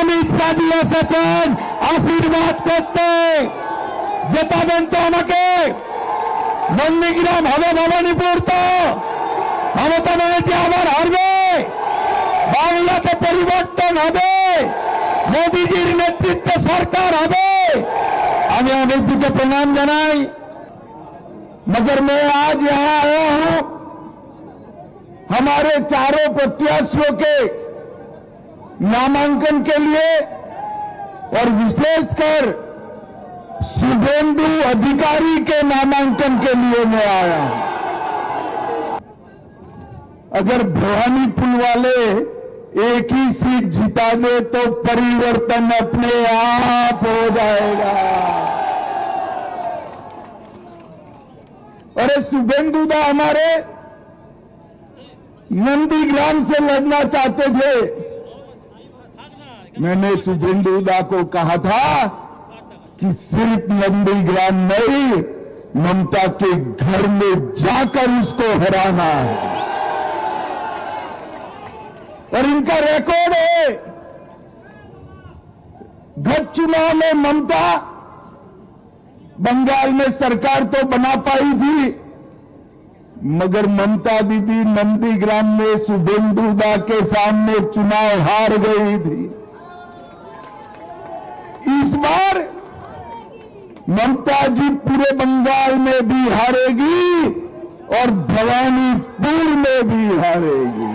অমিত শাহজি এসেছেন আশীর্বাদ করতে। জেতাবেন তো আমাকে? নন্দীগ্রাম হবে ভবানীপুর তো? মমতা ব্যানার্জি আবার হারবে? বাংলাতে পরিবর্তন হবে? মোদীজির নেতৃত্বে সরকার হবে? আমি अमित जी को प्रणाम जनाई। मगर मैं आज यहां आया हूं हमारे चारों प्रत्याशियों के नामांकन के लिए और विशेषकर शुभेंदु अधिकारी के नामांकन के लिए मैं आया हूं। अगर भवानीपुर वाले एक ही सीट जिता दे तो परिवर्तन अपने आप हो जाएगा। अरे शुभेंदुदा हमारे नंदीग्राम से लड़ना चाहते थे। मैंने शुभेंदुदा को कहा था कि सिर्फ नंदीग्राम नहीं, ममता के घर में जाकर उसको हराना है। और इनका रिकॉर्ड है, गत चुनाव में ममता बंगाल में सरकार तो बना पाई थी, मगर ममता दीदी नंदीग्राम में शुभेंदुदा के सामने चुनाव हार गई थी। इस बार ममता जी पूरे बंगाल में भी हारेगी और भवानीपुर में भी हारेगी।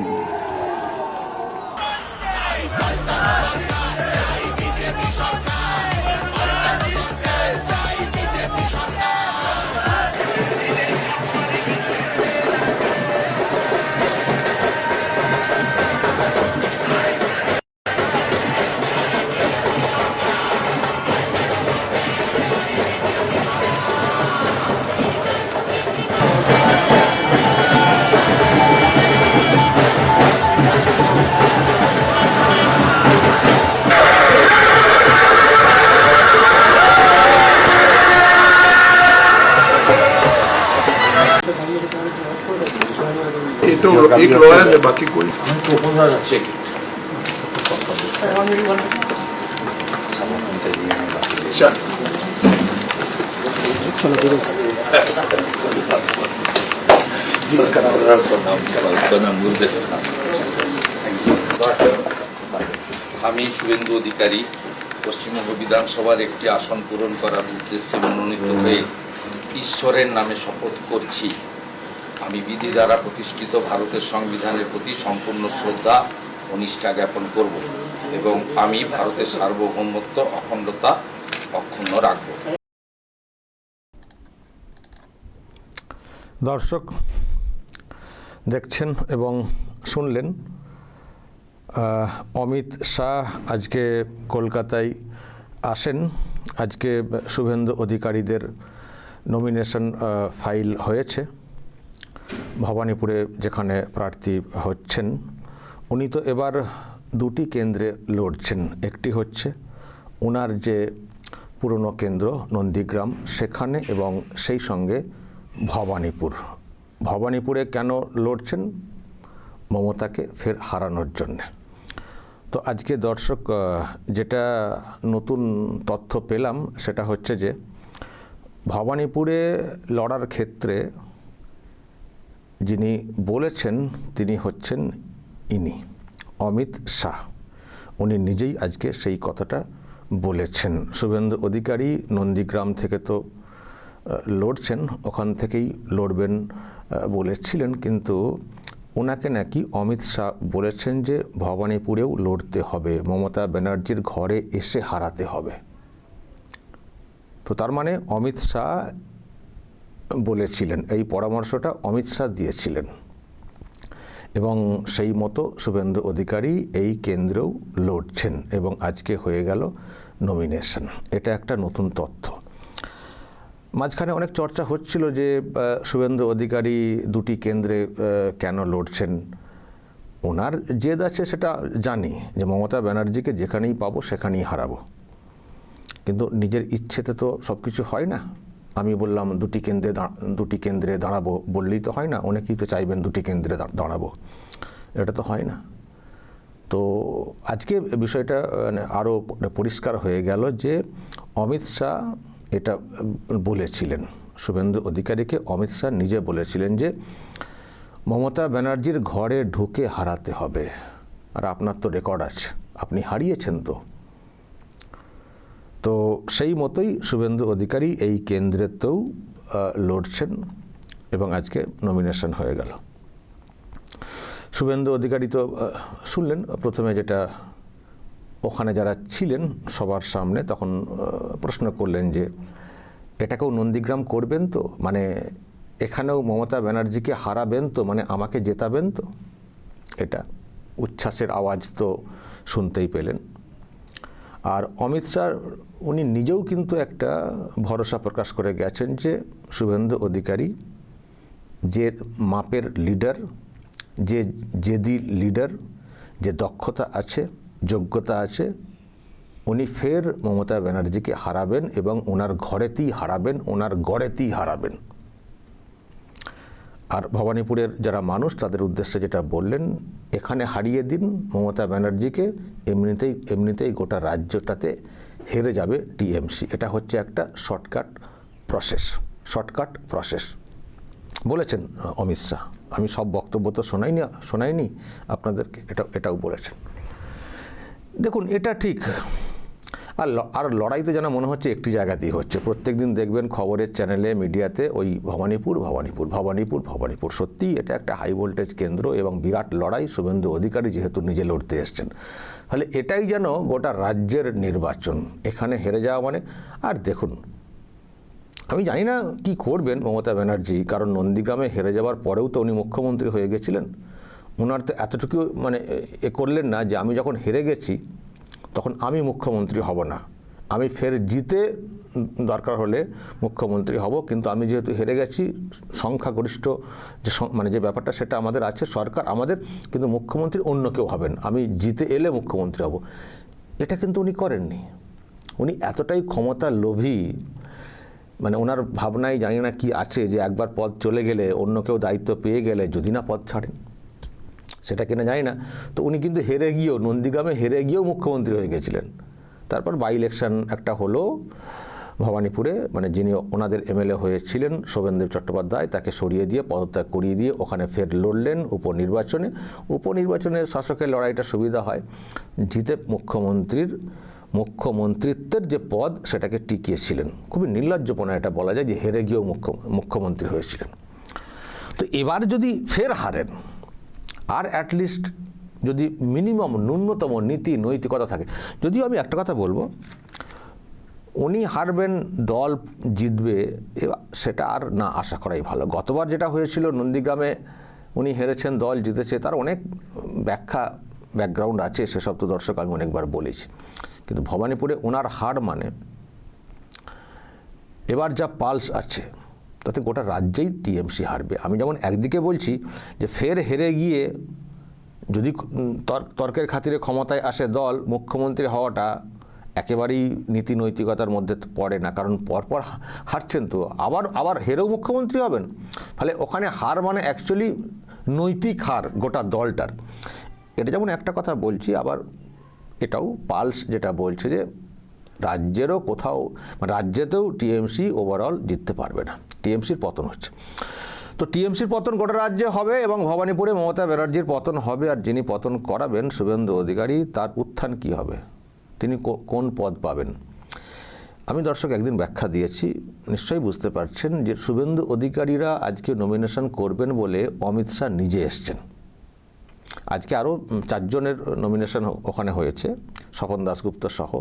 ये तो एक लॉयर है, बाकी कोई चल আমি শুভেন্দু অধিকারী পশ্চিমবঙ্গ বিধানসভার একটি আসন পূরণ করার উদ্দেশ্যে মনোনীত হয়ে ঈশ্বরের নামে শপথ করছি। আমি বিধি দ্বারা প্রতিষ্ঠিত ভারতের সংবিধানের প্রতি সম্পূর্ণ শ্রদ্ধা ও নিষ্ঠা জ্ঞাপন করব এবং আমি ভারতের সার্বভৌমত্ব অখণ্ডতা অক্ষুণ্ণ রাখব। দর্শক দেখছেন এবং শুনলেন অমিত শাহ আজকে কলকাতায় আসেন। আজকে শুভেন্দু অধিকারীদের নমিনেশন ফাইল হয়েছে ভবানীপুরে, যেখানে প্রার্থী হচ্ছেন উনি। তো এবার দুটি কেন্দ্রে লড়ছেন, একটি হচ্ছে ওনার যে পুরনো কেন্দ্র নন্দীগ্রাম সেখানে, এবং সেই সঙ্গে ভবানীপুরে কেন লড়ছেন? মমতাকে ফের হারানোর জন্যে। তো আজকে দর্শক যেটা নতুন তথ্য পেলাম সেটা হচ্ছে যে ভবানীপুরে লড়ার ক্ষেত্রে যিনি বলেছেন তিনি হচ্ছেন ইনি অমিত শাহ। উনি নিজেই আজকে সেই কথাটা বলেছেন। শুভেন্দু অধিকারী নন্দীগ্রাম থেকে তো লড়ছেন, ওখান থেকেই লড়বেন বলেছিলেন, কিন্তু ওনাকে নাকি অমিত শাহ বলেছেন যে ভবানীপুরেও লড়তে হবে, মমতা ব্যানার্জির ঘরে এসে হারাতে হবে। তো তার মানে অমিত শাহ বলেছিলেন, এই পরামর্শটা অমিত শাহ দিয়েছিলেন, এবং সেই মতো শুভেন্দু অধিকারী এই কেন্দ্রেও লড়ছেন এবং আজকে হয়ে গেল নমিনেশন। এটা একটা নতুন তথ্য। মাঝখানে অনেক চর্চা হচ্ছিল যে শুভেন্দু অধিকারী দুটি কেন্দ্রে কেন লড়ছেন। ওনার জেদ আছে সেটা জানি, যে মমতা ব্যানার্জিকে যেখানেই পাবো সেখানেই হারাবো, কিন্তু নিজের ইচ্ছেতে তো সব কিছু হয় না। আমি বললাম দুটি কেন্দ্রে দাঁড়াবো বললেই তো হয় না, অনেকেই তো চাইবেন দুটি কেন্দ্রে দাঁড়াবো, এটা তো হয় না। তো আজকে বিষয়টা আরও পরিষ্কার হয়ে গেল যে অমিত শাহ এটা বলেছিলেন, শুভেন্দু অধিকারীকে অমিত শাহ নিজে বলেছিলেন যে মমতা ব্যানার্জির ঘরে ঢুকে হারাতে হবে, আর আপনার তো রেকর্ড আছে, আপনি হারিয়েছেন। তো সেই মতোই শুভেন্দু অধিকারী এই কেন্দ্রেতেও লড়ছেন এবং আজকে নমিনেশন হয়ে গেল। শুভেন্দু অধিকারী তো শুনলেন প্রথমে যেটা ওখানে যারা ছিলেন সবার সামনে, তখন প্রশ্ন করলেন যে এটাকেও নন্দীগ্রাম করবেন তো, মানে এখানেও মমতা ব্যানার্জিকে হারাবেন তো, মানে আমাকে জেতাবেন তো। এটা উচ্ছ্বাসের আওয়াজ তো শুনতেই পেলেন। আর অমিত শাহ উনি নিজেও কিন্তু একটা ভরসা প্রকাশ করে গেছেন যে শুভেন্দু অধিকারী যে মাপের লিডার, যে জেদি লিডার, যে দক্ষতা আছে, যোগ্যতা আছে, উনি ফের মমতা ব্যানার্জিকে হারাবেন এবং ওনার ঘরেতেই হারাবেন, ওনার গড়েতেই হারাবেন। আর ভবানীপুরের যারা মানুষ তাদের উদ্দেশ্যে যেটা বললেন, এখানে হারিয়ে দিন মমতা ব্যানার্জিকে, এমনিতেই গোটা রাজ্যটাতে হেরে যাবে টিএমসি। এটা হচ্ছে একটা শর্টকাট প্রসেস বলেছেন অমিত শাহ। আমি সব বক্তব্য তো শোনাইনি আপনাদেরকে, এটাও বলেছেন। দেখুন এটা ঠিক, আর লড়াই তো যেন মনে হচ্ছে একটি জায়গাতেই হচ্ছে। প্রত্যেক দিন দেখবেন খবরের চ্যানেলে, মিডিয়াতে ওই ভবানীপুর। সত্যিই এটা একটা হাই ভোল্টেজ কেন্দ্র এবং বিরাট লড়াই। শুভেন্দু অধিকারী যেহেতু নিজে লড়তে এসছেন, তাহলে এটাই যেন গোটা রাজ্যের নির্বাচন, এখানে হেরে যাওয়া মানে। আর দেখুন, আমি জানি না কি করবেন মমতা ব্যানার্জি, কারণ নন্দীগ্রামে হেরে যাওয়ার পরেও তো উনি মুখ্যমন্ত্রী হয়ে গেছিলেন। ওনার তো এতটুকু মানে করলেন না যে আমি যখন হেরে গেছি তখন আমি মুখ্যমন্ত্রী হব না, আমি ফের জিতে দরকার হলে মুখ্যমন্ত্রী হব, কিন্তু আমি যেহেতু হেরে গেছি, সংখ্যাগরিষ্ঠ যে ব্যাপারটা সেটা আমাদের আছে, সরকার আমাদের, কিন্তু মুখ্যমন্ত্রী অন্য কেউ হবেন, আমি জিতে এলে মুখ্যমন্ত্রী হব। এটা কিন্তু উনি করেননি। উনি এতটাই ক্ষমতা লোভী, মানে ওনার ভাবনায় জানি না কি আছে যে একবার পদ চলে গেলে, অন্য কেউ দায়িত্ব পেয়ে গেলে যদি না পদ ছাড়েন, সেটা কিনা জানি না। তো উনি কিন্তু নন্দীগ্রামে হেরে গিয়েও মুখ্যমন্ত্রী হয়ে গেছিলেন। তারপর বাই ইলেকশন একটা হলো ভবানীপুরে, মানে যিনি ওনাদের এমএলএ হয়েছিলেন শোভেন্দু চট্টোপাধ্যায়, তাকে সরিয়ে দিয়ে পদত্যাগ করিয়ে দিয়ে ওখানে ফের লড়লেন উপনির্বাচনে শাসকের লড়াইটা সুবিধা হয়, জিতে মুখ্যমন্ত্রিত্বের যে পদ সেটাকে টিকিয়েছিলেন। খুবই নির্লজ্জপনা এটা বলা যায় যে হেরে গিয়েও মুখ্যমন্ত্রী হয়েছিলেন। তো এবার যদি ফের হারেন, আর অ্যাটলিস্ট যদি মিনিমাম ন্যূনতম নীতি নৈতিকতা থাকে, যদিও আমি একটা কথা বলবো, উনি হারবেন, দল জিতবে, সেটা আর না আশা করাই ভালো। গতবার যেটা হয়েছিল নন্দীগ্রামে উনি হেরেছেন, দল জিতেছে, তার অনেক ব্যাকগ্রাউন্ড আছে, সেসব তো দর্শক আমি অনেকবার বলেছি। কিন্তু ভবানীপুরে ওনার হার মানে এবার যা পালস আছে তাতে গোটা রাজ্যেই টিএমসি হারবে। আমি যেমন একদিকে বলছি যে ফের হেরে গিয়ে যদি তর্কের খাতিরে ক্ষমতায় আসে দল, মুখ্যমন্ত্রী হওয়াটা একেবারেই নীতি নৈতিকতার মধ্যে পড়ে না, কারণ পরপর হারছেন তো, আবার হেরেও মুখ্যমন্ত্রী হবেন। ফলে ওখানে হার মানে অ্যাকচুয়ালি নৈতিক হার গোটা দলটার। এটা যেমন একটা কথা বলছি, আবার এটাও পালস যেটা বলছে যে রাজ্যেরও কোথাও, মানে রাজ্যেতেও টিএমসি ওভারঅল জিততে পারবে না, টিএমসির পতন হচ্ছে। তো টিএমসির পতন গোটা রাজ্যে হবে এবং ভবানীপুরে মমতা ব্যানার্জির পতন হবে। আর যিনি পতন করাবেন শুভেন্দু অধিকারী, তার উত্থান কি হবে, তিনি কোন পদ পাবেন? আমি দর্শক একদিন ব্যাখ্যা দিয়েছি, নিশ্চয়ই বুঝতে পারছেন যে শুভেন্দু অধিকারীরা আজকে নমিনেশন করবেন বলে অমিত শাহ নিজে এসছেন। আজকে আরও 4 জনের নমিনেশন ওখানে হয়েছে, স্বপন দাশগুপ্ত সহ।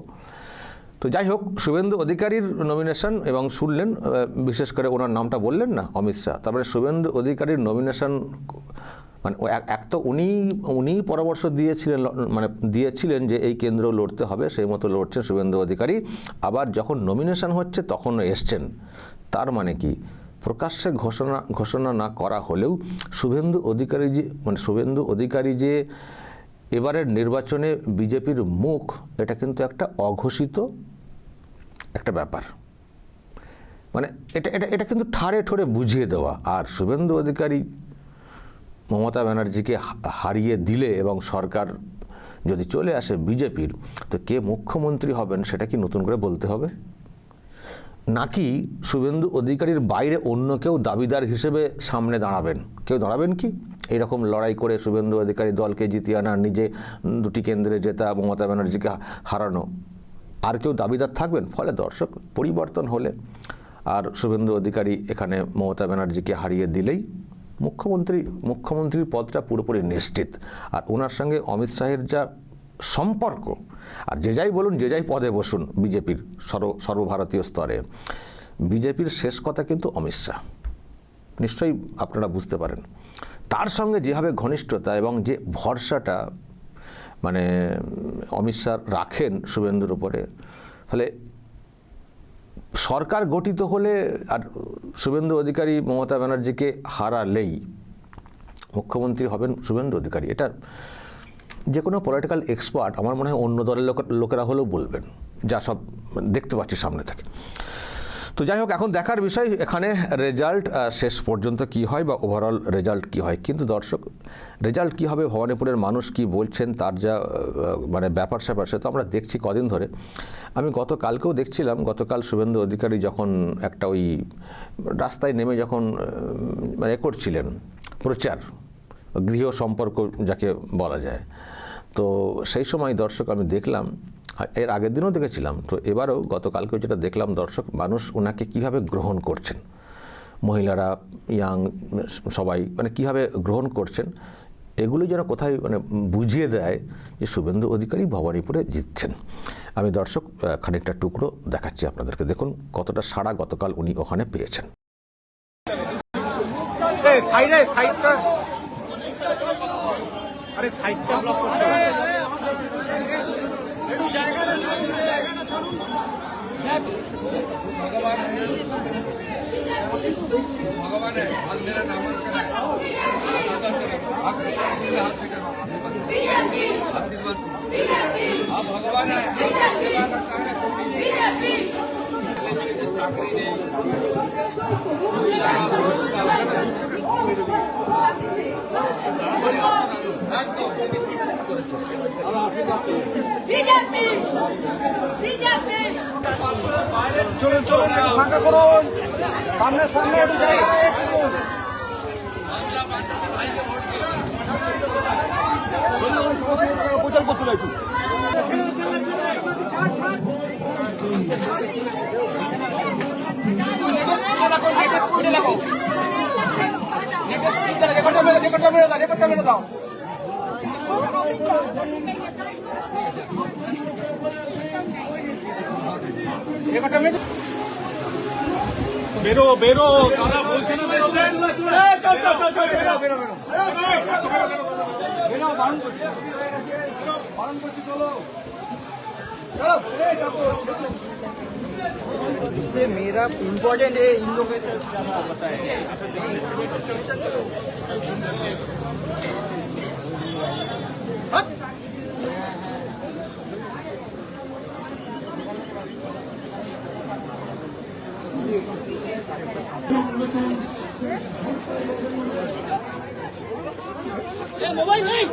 তো যাই হোক, শুভেন্দু অধিকারীর নমিনেশন এবং শুনলেন, বিশেষ করে ওনার নামটা বললেন না অমিত শাহ, তারপরে শুভেন্দু অধিকারীর নমিনেশন, মানে এক তো উনি পরামর্শ দিয়েছিলেন যে এই কেন্দ্র লড়তে হবে, সেই মতো লড়ছেন শুভেন্দু অধিকারী। আবার যখন নমিনেশন হচ্ছে তখনও এসছেন। তার মানে কি, প্রকাশ্যে ঘোষণা না করা হলেও শুভেন্দু অধিকারী যে এবারের নির্বাচনে বিজেপির মুখ, এটা কিন্তু একটা অঘোষিত একটা ব্যাপার। মানে এটা কিন্তু ঠাড়ে ঠোড়ে বুঝিয়ে দেওয়া। আর শুভেন্দু অধিকারী মমতা ব্যানার্জিকে হারিয়ে দিলে এবং সরকার যদি চলে আসে বিজেপির, তো কে মুখ্যমন্ত্রী হবেন সেটা কি নতুন করে বলতে হবে? নাকি শুভেন্দু অধিকারীর বাইরে অন্য কেউ দাবিদার হিসেবে সামনে দাঁড়াবেন? কেউ দাঁড়াবেন কি এইরকম লড়াই করে শুভেন্দু অধিকারী দলকে জিতিয়ে আনা, নিজে 2টি কেন্দ্রে জেতা, মমতা ব্যানার্জিকে হারানো? আর কেউ দাবিদার থাকবেন? ফলে দর্শক, পরিবর্তন হলে আর শুভেন্দু অধিকারী এখানে মমতা ব্যানার্জিকে হারিয়ে দিলেই মুখ্যমন্ত্রীর পদটা পুরোপুরি নিশ্চিত। আর ওনার সঙ্গে অমিত শাহের যা সম্পর্ক, আর যে যাই বলুন, যে যাই পদে বসুন বিজেপির সর্বভারতীয় স্তরে, বিজেপির শেষ কথা কিন্তু অমিত শাহ, নিশ্চয়ই আপনারা বুঝতে পারেন। তার সঙ্গে যেভাবে ঘনিষ্ঠতা এবং যে ভরসাটা মানে অমিত শাহ রাখেন শুভেন্দুর উপরে, ফলে সরকার গঠিত হলে আর শুভেন্দু অধিকারী মমতা ব্যানার্জিকে হারালেই মুখ্যমন্ত্রী হবেন শুভেন্দু অধিকারী। এটা যে কোনো পলিটিক্যাল এক্সপার্ট, আমার মনে হয় অন্য দলের লোকেরা হলেও বলবেন, যা সব দেখতে পাচ্ছি সামনে থেকে। তো যাই হোক, এখন দেখার বিষয় এখানে রেজাল্ট শেষ পর্যন্ত কি হয় বা ওভারঅল রেজাল্ট কি হয়। কিন্তু দর্শক, রেজাল্ট কি হবে, ভবানীপুরের মানুষ কি বলছেন, তার যা মানে ব্যাপার স্যাপার, সে তো আমরা দেখছি কদিন ধরে। আমি গতকালকেও দেখছিলাম, গতকাল শুভেন্দু অধিকারী যখন একটা ওই রাস্তায় নেমে যখন মানে করছিলেন প্রচার, গৃহ সম্পর্ক যাকে বলা যায়, তো সেই সময় দর্শক আমি দেখলাম, এর আগের দিনও দেখেছিলাম, তো এবারও গতকালকেও যেটা দেখলাম দর্শক, মানুষ ওনাকে কিভাবে গ্রহণ করছেন, মহিলারা, ইয়াং সবাই মানে কিভাবে গ্রহণ করছেন, এগুলি যেন কোথায় মানে বুঝিয়ে দেয় যে শুভেন্দু অধিকারী ভবানীপুরে জিতছেন। আমি দর্শক খানিকটা টুকরো দেখাচ্ছি আপনাদেরকে, দেখুন কতটা সাড়া গতকাল উনি ওখানে পেয়েছেন। সাইডটা ব্লক করছে। ভগবানের হাত মেরা নাম আশীর্বাদ ভগবান চাকরি নেই, চলুন চলুন ফাঁকা করুন, সামনে সামনে প্রচার করতে লাগছে। বেরো বেরো, তারা বলছে না বেরোবেন, इससे मेरा इम्पोर्टेंट है इन लोगों से ज़्यादा पता है। मोबाइल नहीं,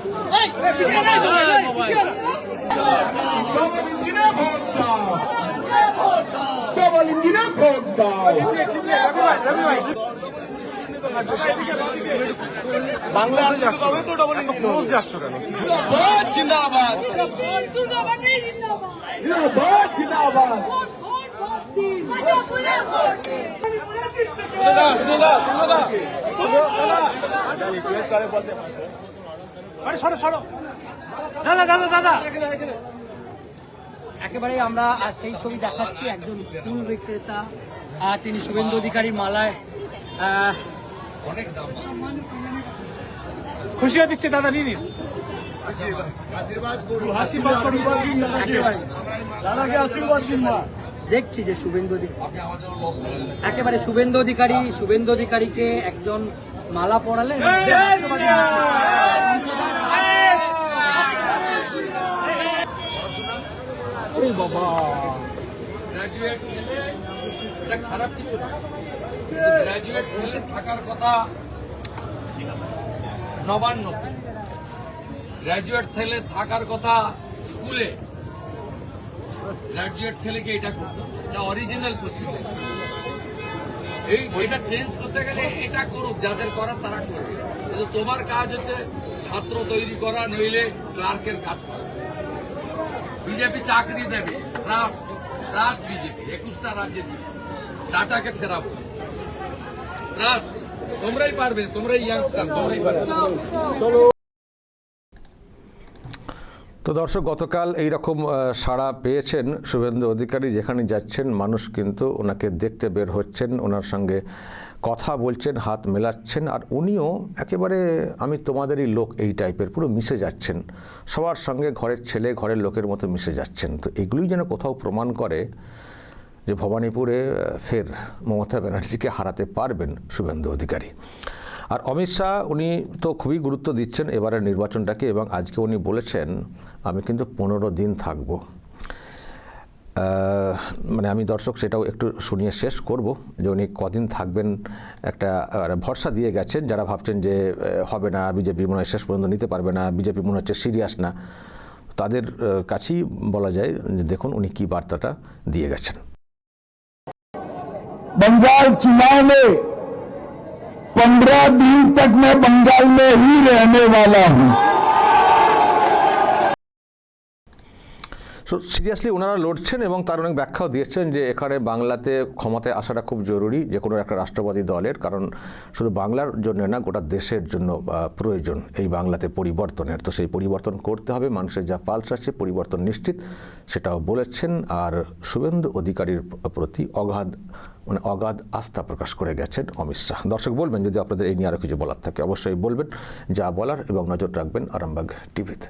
বাংলাদেশে যাচ্ছ তো ডবল ক্লোজ যাচ্ছ কেন? जिंदाबाद जिंदाबाद जिंदाबाद जिंदाबाद দাদা দাদা দাদা একেবারে আমরা সেই ছবি দেখাচ্ছি, একজন ফুল বিক্রেতা, তিনি শুভেন্দু অধিকারী মালায় অনেক দাম। খুশি দিচ্ছে দাদা, নিন আশীর্বাদ করুন, একেবারে দাদাকে আশীর্বাদ দিন। দেখছি যে শুভেন্দু একেবারে শুভেন্দু অধিকারীকে একজন মালা পরালেন। বাবা, গ্র্যাজুয়েট ছেলে, এটা খারাপ কিছু না, গ্র্যাজুয়েট ছেলে থাকার কথা নবান্ন, গ্র্যাজুয়েট ছেলে থাকার কথা স্কুলে, গ্র্যাজুয়েট ছেলেকে এটা করতে হবে। এটা অরিজিনাল কোশ্চেন। এটা চেঞ্জ করতে গেলে এটা করুক, যাদের করার তারা করবে। কিন্তু তোমার কাজ হচ্ছে ছাত্র তৈরি করা, নইলে ক্লার্কের কাজ করা। বিজেপি চাকরি দেবে, ট্রাস্ট বিজেপি 21টা রাজ্যে দিয়েছে, টাটাকে ফেরাবো। ট্রাস্ট তোমরাই পারবে, তোমরাই ইয়াংস্টার, তোমরাই পারবে। তো দর্শক, গতকাল এইরকম সাড়া পেয়েছেন শুভেন্দু অধিকারী। যেখানে যাচ্ছেন মানুষ কিন্তু ওনাকে দেখতে বের হচ্ছেন, ওনার সঙ্গে কথা বলছেন, হাত মেলাচ্ছেন, আর উনিও একেবারে আমি তোমাদেরই লোক এই টাইপের পুরো মিশে যাচ্ছেন সবার সঙ্গে, ঘরের ছেলে ঘরের লোকের মতো মিশে যাচ্ছেন। তো এগুলোই যেন কোথাও প্রমাণ করে যে ভবানীপুরে ফের মমতা ব্যানার্জিকে হারাতে পারবেন শুভেন্দু অধিকারী। আর অমিত শাহ উনি তো খুবই গুরুত্ব দিচ্ছেন এবারের নির্বাচনটাকে, এবং আজকে উনি বলেছেন আমি কিন্তু 15 দিন থাকব। মানে আমি দর্শক সেটাও একটু শুনিয়ে শেষ করব যে উনি কদিন থাকবেন একটা ভরসা দিয়ে গেছেন। যারা ভাবছেন যে হবে না, বিজেপি মনে হয় শেষ পর্যন্ত নিতে পারবে না, বিজেপি মনে হচ্ছে সিরিয়াস না, তাদের কাছেই বলা যায় যে দেখুন উনি কী বার্তাটা দিয়ে গেছেন। बंगाल चुनाव में 15 दिन तक मैं बंगाल में ही रहने वाला हूं। সিরিয়াসলি ওনারা লড়ছেন এবং তার অনেক ব্যাখ্যাও দিয়েছেন যে এখানে বাংলাতে ক্ষমতায় আসাটা খুব জরুরি যে কোনো একটা রাষ্ট্রবাদী দলের, কারণ শুধু বাংলার জন্য না গোটা দেশের জন্য প্রয়োজন এই বাংলাতে পরিবর্তনের। তো সেই পরিবর্তন করতে হবে, মানুষের যা পালস আছে পরিবর্তন নিশ্চিত, সেটাও বলেছেন। আর শুভেন্দু অধিকারীর প্রতি অগাধ আস্থা প্রকাশ করে গেছেন অমিত শাহ। দর্শক বলবেন যদি আপনাদের এই নিয়ে আরও কিছু বলার থাকে অবশ্যই বলবেন, যা বলার, এবং নজর রাখবেন আরামবাগ টিভিতে।